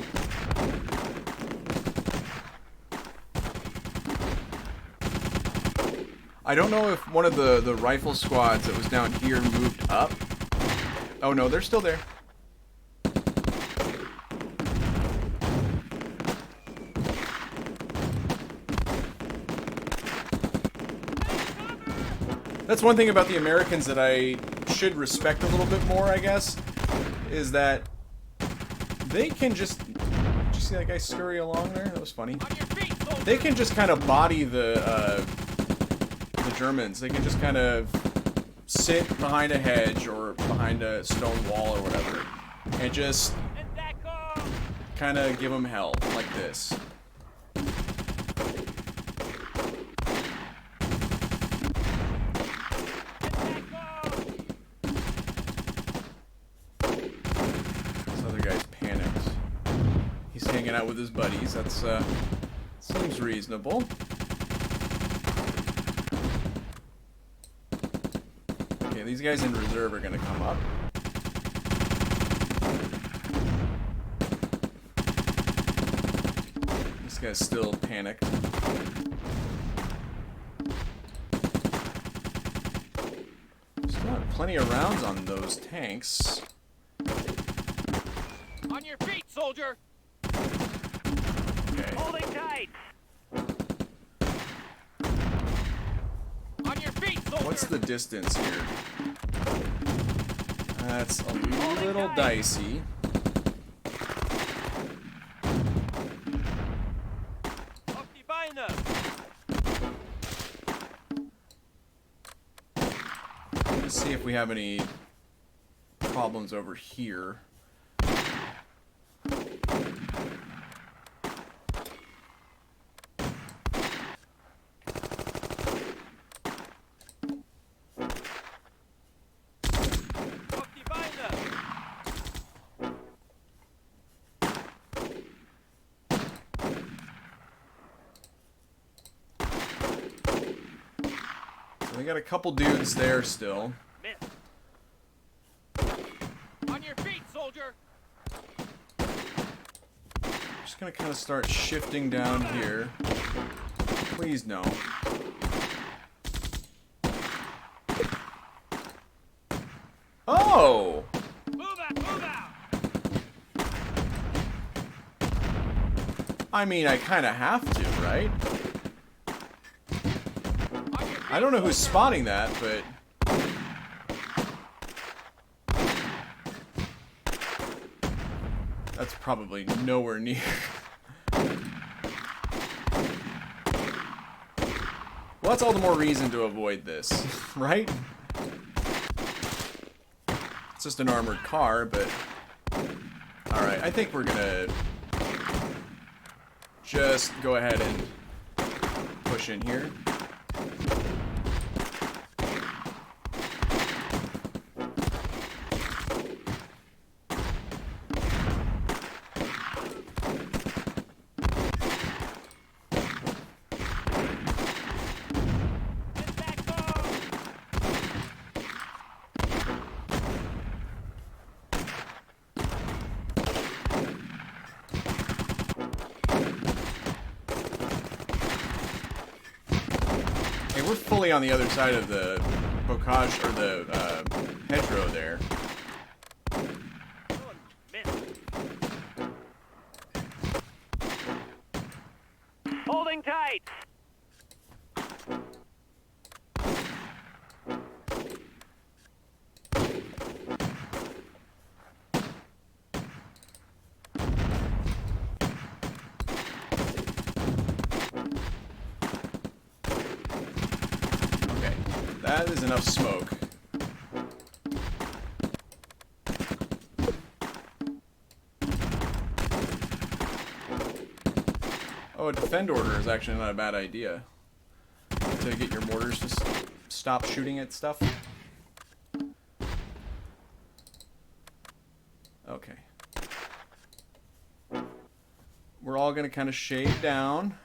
[SPEAKER 2] I don't know if one of the rifle squads that was down here moved up. Oh no, they're still there. That's one thing about the Americans that I should respect a little bit more, I guess, is that they can just... Did you see that guy scurry along there? That was funny. They can just kind of body the Germans. They can just kind of sit behind a hedge or behind a stone wall or whatever and just kind of give them hell like this. Hanging out with his buddies. That's seems reasonable. Okay, these guys in reserve are gonna come up. This guy's still panicked. Still have plenty of rounds on those tanks.
[SPEAKER 3] On your feet, soldier.
[SPEAKER 2] Okay.
[SPEAKER 3] Holding tight. On your feet, soldier.
[SPEAKER 2] What's the distance here? That's a little dicey. see if we have any problems over here. We got a couple dudes there still.
[SPEAKER 3] Miss. On your feet, soldier.
[SPEAKER 2] Just gonna kind of start shifting down here. Please no. Oh!
[SPEAKER 3] Move out, move out.
[SPEAKER 2] I mean, I kind of have to, right?
[SPEAKER 3] On your feet,
[SPEAKER 2] I don't know who's
[SPEAKER 3] soldier.
[SPEAKER 2] spotting that, but... That's probably nowhere near. Well, that's all the more reason to avoid this, right? It's just an armored car, but... Alright, I think we're gonna... just go ahead and push in here.
[SPEAKER 3] Get that car.
[SPEAKER 2] Hey, we're fully on the other side of the bocage, or the hedgerow there.
[SPEAKER 3] Oh, miss. Holding tight.
[SPEAKER 2] Okay, that is enough smoke. Oh, a defend order is actually not a bad idea. To get your mortars to stop shooting at stuff. Okay. We're all gonna kind of shade down.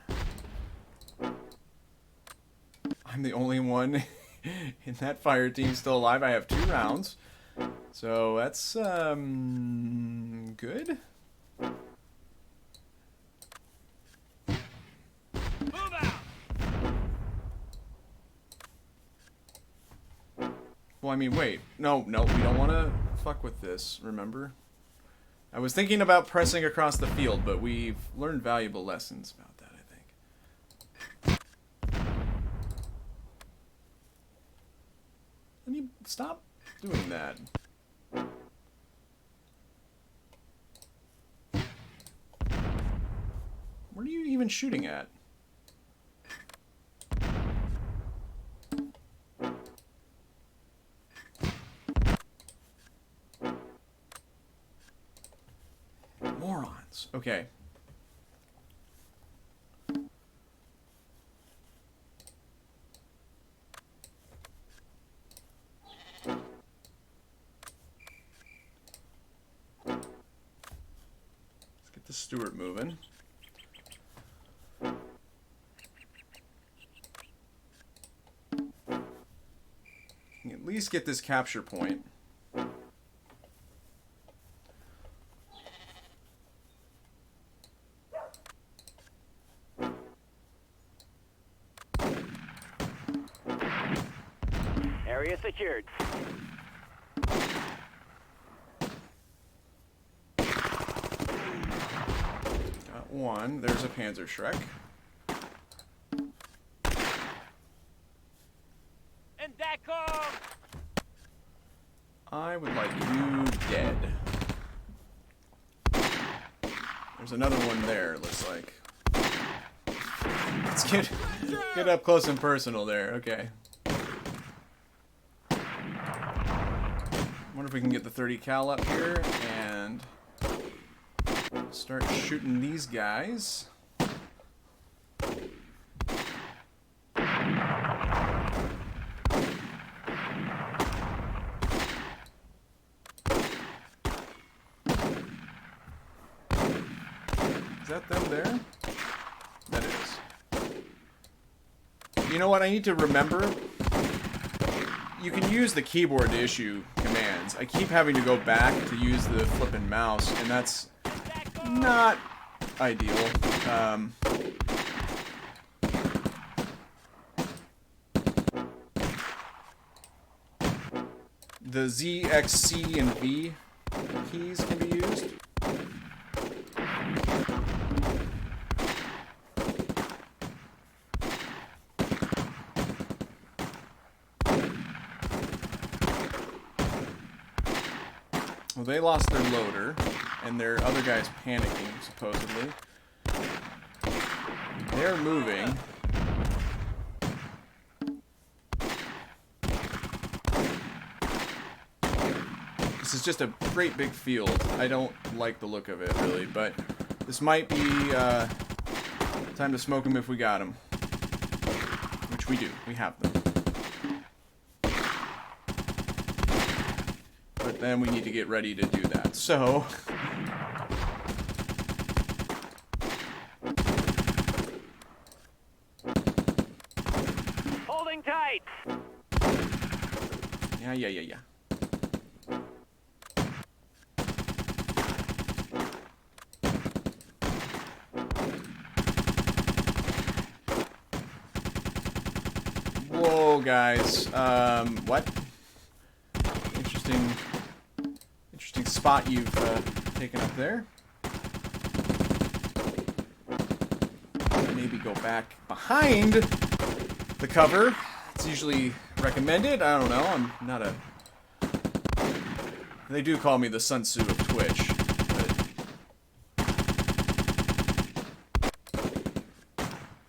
[SPEAKER 2] I'm the only one in that fire team still alive. I have 2 rounds. So that's good.
[SPEAKER 3] Move out.
[SPEAKER 2] Well, I mean, wait. No, we don't want to fuck with this, remember? I was thinking about pressing across the field, but we've learned valuable lessons about that, I think. Let me stop doing that. What are you even shooting at? Morons. Okay. Let's get the Stewart moving. At least get this capture point.
[SPEAKER 3] Area secured.
[SPEAKER 2] Got one. There's a Panzer Shrek.
[SPEAKER 3] And that car.
[SPEAKER 2] I would like you dead. There's another one there, it looks like. Let's get up close and personal there. Okay. wonder if we can get the 30 cal up here and start shooting these guys. Is that them there? That is. You know what I need to remember? You can use the keyboard to issue commands. I keep having to go back to use the flippin' mouse, and that's not ideal. The Z, X, C, and V keys can be used. Well, they lost their loader, and their other guy's panicking, supposedly. They're moving. This is just a great big field. I don't like the look of it, really, but this might be time to smoke them if we got them. Which we do. We have them. But then we need to get ready to do that. So...
[SPEAKER 3] Holding tight.
[SPEAKER 2] Yeah. Whoa, guys. What? Interesting spot you've taken up there. Maybe go back behind the cover. It's usually recommended. I don't know. I'm not a... They do call me the Sun Tzu of Twitch. But...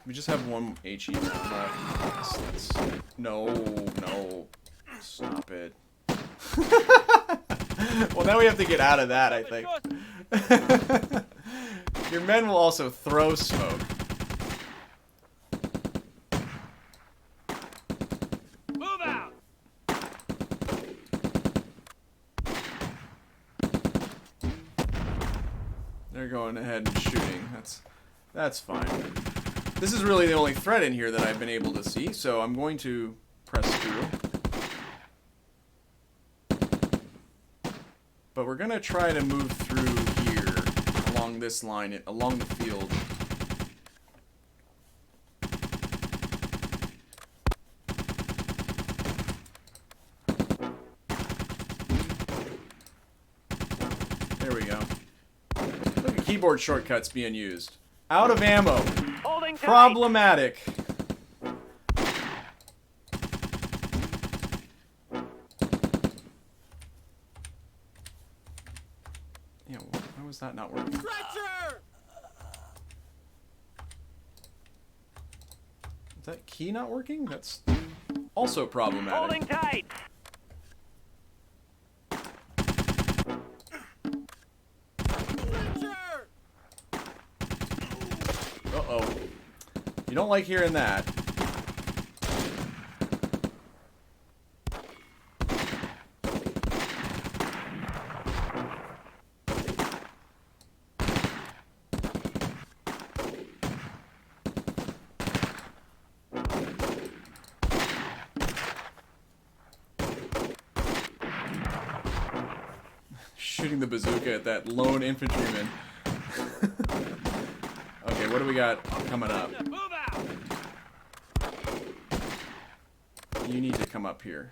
[SPEAKER 2] We just have one HE round left. No. Stop it. Well, now we have to get out of that, I think. Your men will also throw smoke.
[SPEAKER 3] Move out.
[SPEAKER 2] They're going ahead and shooting. That's fine. This is really the only threat in here that I've been able to see, so I'm going to press through. But we're going to try to move through here, along this line, along the field. There we go. Look at keyboard shortcuts being used. Out of ammo.
[SPEAKER 3] Holding tight.
[SPEAKER 2] Problematic. Yeah, why was that not working?
[SPEAKER 3] Stretcher.
[SPEAKER 2] Is that key not working? That's also problematic.
[SPEAKER 3] Holding tight. Stretcher.
[SPEAKER 2] Uh-oh. You don't like hearing that. Shooting the bazooka at that lone infantryman. Okay, what do we got coming up?
[SPEAKER 3] Move out.
[SPEAKER 2] You need to come up here.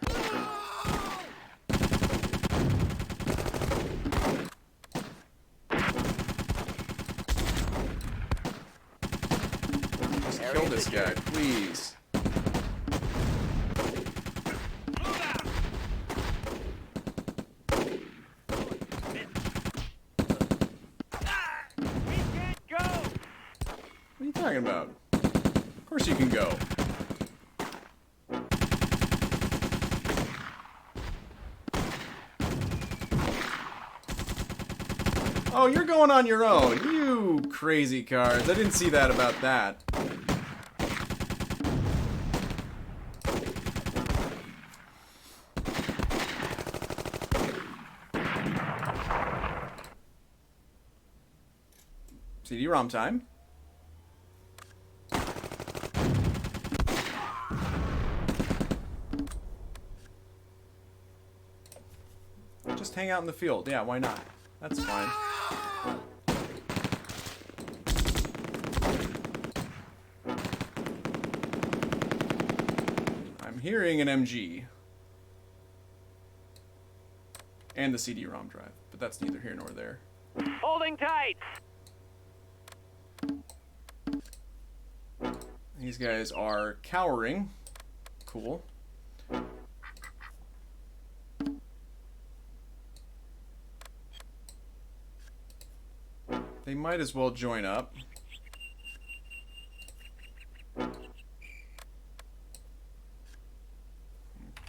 [SPEAKER 2] Just kill this guy, please.
[SPEAKER 3] Move out. We can't go.
[SPEAKER 2] What are you talking about? Of course you can go. Oh, you're going on your own. You crazy cards. I didn't see that about that. CD-ROM time. Just hang out in the field. Yeah, why not? That's fine. I'm hearing an MG. And the CD-ROM drive, but that's neither here nor there.
[SPEAKER 3] Holding tight.
[SPEAKER 2] These guys are cowering. Cool. They might as well join up.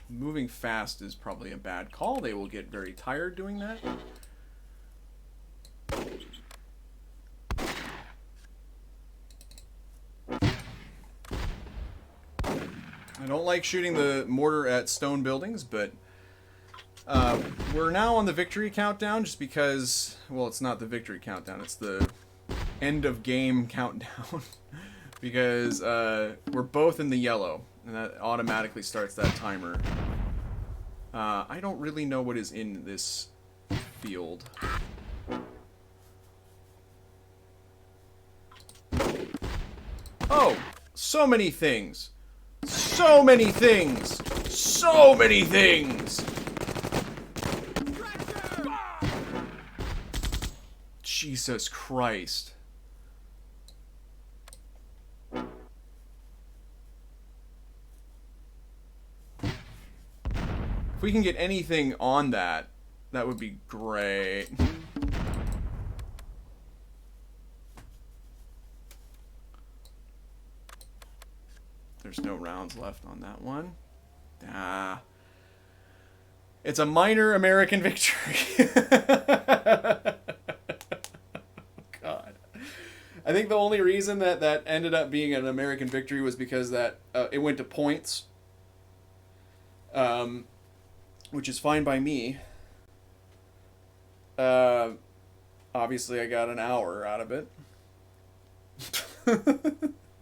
[SPEAKER 2] Moving fast is probably a bad call. They will get very tired doing that. I don't like shooting the mortar at stone buildings, but we're now on the victory countdown just because, well, it's not the victory countdown, it's the end of game countdown. Because we're both in the yellow, and that automatically starts that timer. I don't really know what is in this field. Oh, so many things. So many things. So many things. Jesus Christ. If we can get anything on that, that would be great. There's no rounds left on that one. Ah. It's a minor American victory. God. I think the only reason that ended up being an American victory was because that it went to points. Which is fine by me. Obviously I got an hour out of it.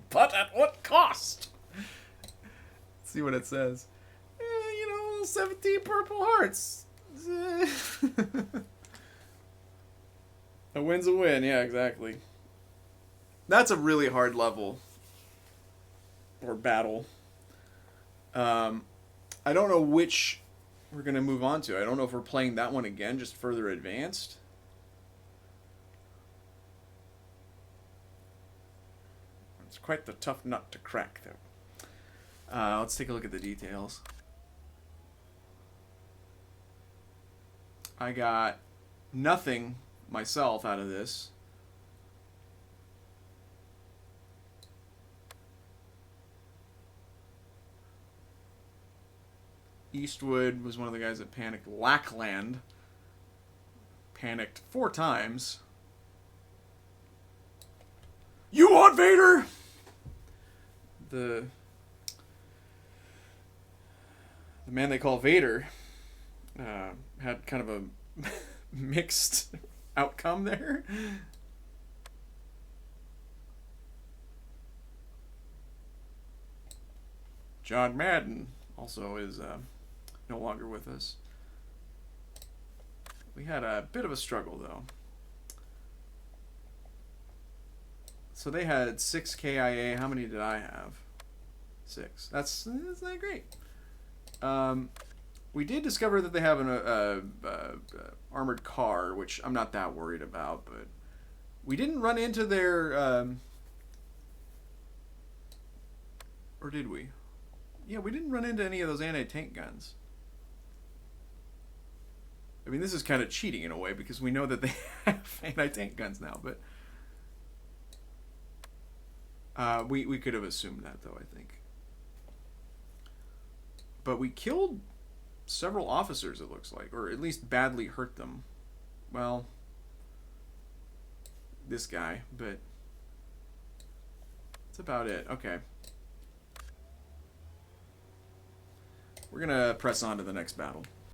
[SPEAKER 2] But at what cost? Let's see what it says. 17 purple hearts. A win's a win, yeah, exactly. That's a really hard level. Or battle. I don't know which we're going to move on to. I don't know if we're playing that one again, just further advanced. It's quite the tough nut to crack, though. Let's take a look at the details. I got nothing myself out of this. Eastwood was one of the guys that panicked. Lackland panicked 4 times. You want Vader? The man they call Vader had kind of a mixed outcome there. John Madden also is no longer with us. We had a bit of a struggle, though. So they had 6 KIA. How many did I have? 6. That's not great. We did discover that they have an armored car, which I'm not that worried about, but we didn't run into their... or did we? Yeah, we didn't run into any of those anti-tank guns. I mean, this is kind of cheating in a way, because we know that they have anti-tank guns now, but... we could have assumed that, though, I think. But we killed several officers, it looks like, or at least badly hurt them. Well, this guy, but that's about it. Okay. We're going to press on to the next battle.